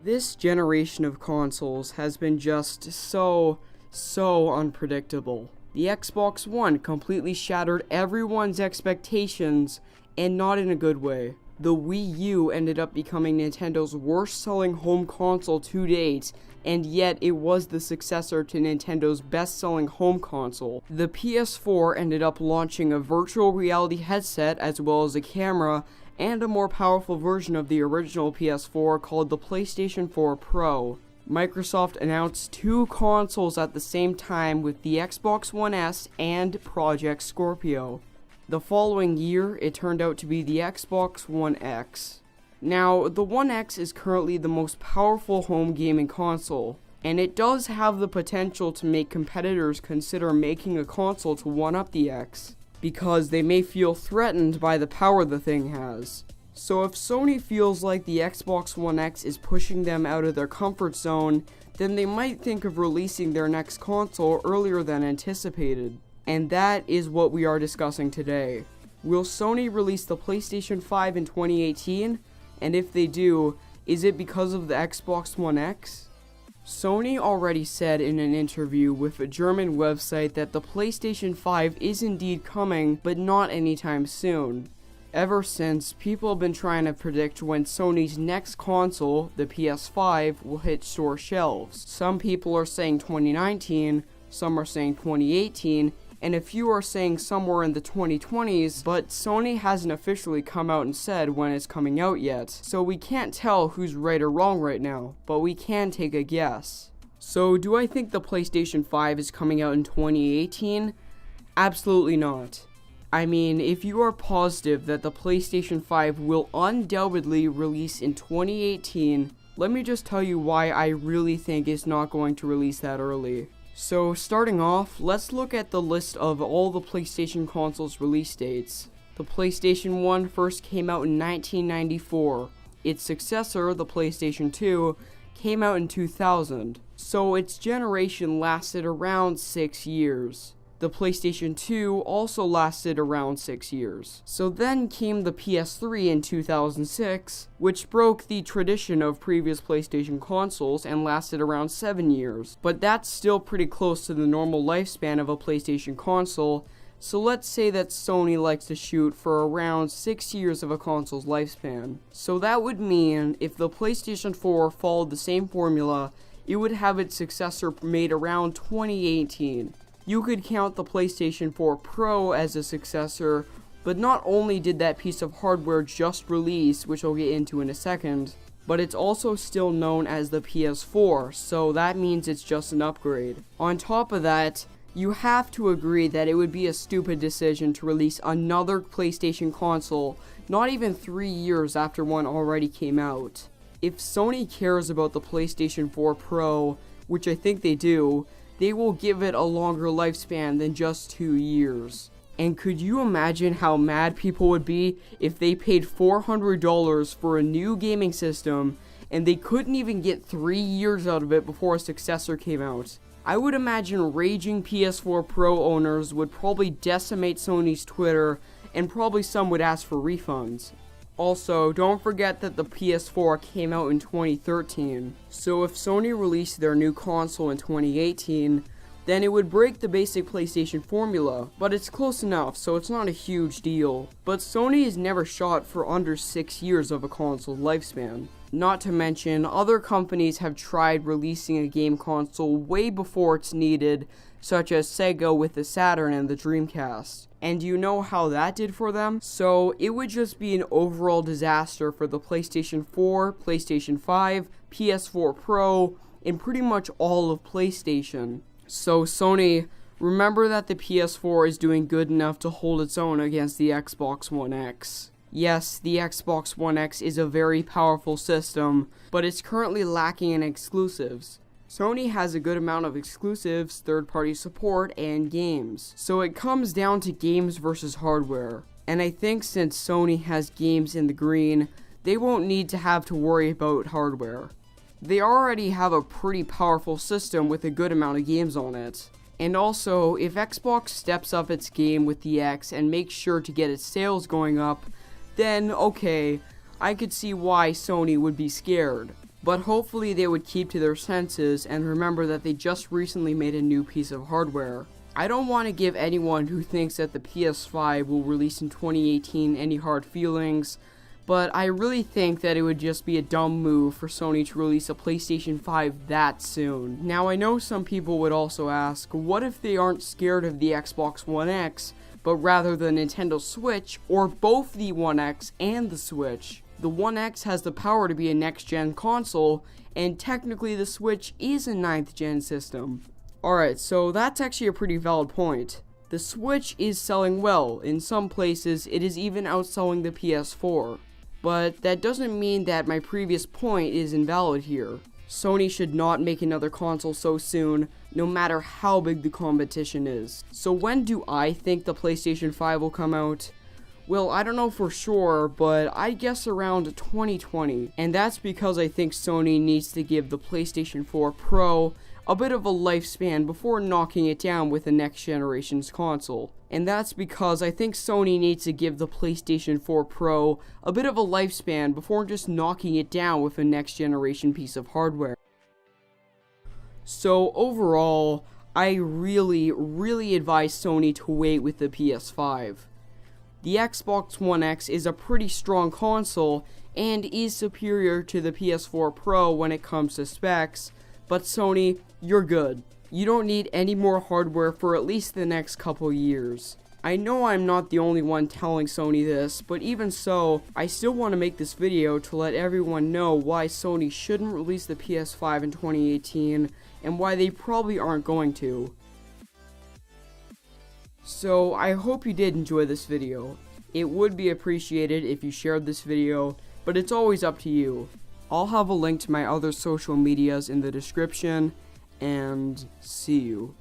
This generation of consoles has been just so unpredictable. The Xbox One completely shattered everyone's expectations, and not in a good way. The Wii U ended up becoming Nintendo's worst-selling home console to date, and yet it was the successor to Nintendo's best-selling home console. The PS4 ended up launching a virtual reality headset as well as a camera, and a more powerful version of the original PS4 called the PlayStation 4 Pro. Microsoft announced two consoles at the same time with the Xbox One S and Project Scorpio. The following year, it turned out to be the Xbox One X. Now, the One X is currently the most powerful home gaming console, and it does have the potential to make competitors consider making a console to one-up the X, because they may feel threatened by the power the thing has. So if Sony feels like the Xbox One X is pushing them out of their comfort zone, then they might think of releasing their next console earlier than anticipated. And that is what we are discussing today. Will Sony release the PlayStation 5 in 2018? And if they do, is it because of the Xbox One X? Sony already said in an interview with a German website that the PlayStation 5 is indeed coming, but not anytime soon. Ever since, people have been trying to predict when Sony's next console, the PS5, will hit store shelves. Some people are saying 2019, some are saying 2018, and a few are saying somewhere in the 2020s, but Sony hasn't officially come out and said when it's coming out yet, so we can't tell who's right or wrong right now, but we can take a guess. So do I think the PlayStation 5 is coming out in 2018? Absolutely not. I mean, if you are positive that the PlayStation 5 will undoubtedly release in 2018, let me just tell you why I really think it's not going to release that early. So starting off, let's look at the list of all the PlayStation consoles release dates. The PlayStation 1 first came out in 1994. Its successor, the PlayStation 2, came out in 2000. So its generation lasted around 6 years. The PlayStation 2 also lasted around 6 years. So then came the PS3 in 2006, which broke the tradition of previous PlayStation consoles and lasted around 7 years. But that's still pretty close to the normal lifespan of a PlayStation console, so let's say that Sony likes to shoot for around 6 years of a console's lifespan. So that would mean if the PlayStation 4 followed the same formula, it would have its successor made around 2018. You could count the PlayStation 4 Pro as a successor, but not only did that piece of hardware just release, which I'll get into in a second, but it's also still known as the PS4, so that means it's just an upgrade. On top of that, you have to agree that it would be a stupid decision to release another PlayStation console not even 3 years after one already came out. If Sony cares about the PlayStation 4 Pro, which I think they do, they will give it a longer lifespan than just 2 years. And could you imagine how mad people would be if they paid $400 for a new gaming system and they couldn't even get 3 years out of it before a successor came out? I would imagine raging PS4 Pro owners would probably decimate Sony's Twitter, and probably some would ask for refunds. Also, don't forget that the PS4 came out in 2013, so if Sony released their new console in 2018, then it would break the basic PlayStation formula, but it's close enough, so it's not a huge deal. But Sony has never shot for under 6 years of a console's lifespan. Not to mention, other companies have tried releasing a game console way before it's needed, such as Sega with the Saturn and the Dreamcast. And you know how that did for them? So it would just be an overall disaster for the PlayStation 4, PlayStation 5, PS4 Pro, and pretty much all of PlayStation. So Sony, remember that the PS4 is doing good enough to hold its own against the Xbox One X. Yes, the Xbox One X is a very powerful system, but it's currently lacking in exclusives. Sony has a good amount of exclusives, third-party support, and games. So it comes down to games versus hardware. And I think since Sony has games in the green, they won't need to have to worry about hardware. They already have a pretty powerful system with a good amount of games on it. And also, if Xbox steps up its game with the X and makes sure to get its sales going up, then okay, I could see why Sony would be scared. but hopefully they would keep to their senses and remember that they just recently made a new piece of hardware. I don't want to give anyone who thinks that the PS5 will release in 2018 any hard feelings, but I really think that it would just be a dumb move for Sony to release a PlayStation 5 that soon. Now, I know some people would also ask, what if they aren't scared of the Xbox One X, but rather the Nintendo Switch, or both the One X and the Switch? The One X has the power to be a next-gen console, and technically the Switch is a 9th-gen system. Alright, so that's actually a pretty valid point. The Switch is selling well. In some places, it is even outselling the PS4. But that doesn't mean that my previous point is invalid here. Sony should not make another console so soon, no matter how big the competition is. So when do I think the PlayStation 5 will come out? Well, I don't know for sure, but I guess around 2020. And that's because I think Sony needs to give the PlayStation 4 Pro a bit of a lifespan before knocking it down with the next generation's console. And that's because I think Sony needs to give the PlayStation 4 Pro a bit of a lifespan before just knocking it down with a next generation piece of hardware. So overall, I really advise Sony to wait with the PS5. The Xbox One X is a pretty strong console and is superior to the PS4 Pro when it comes to specs, but Sony, you're good. You don't need any more hardware for at least the next couple years. I know I'm not the only one telling Sony this, but even so, I still want to make this video to let everyone know why Sony shouldn't release the PS5 in 2018, and why they probably aren't going to. So, I hope you did enjoy this video. It would be appreciated if you shared this video, but it's always up to you. I'll have a link to my other social medias in the description, and see you.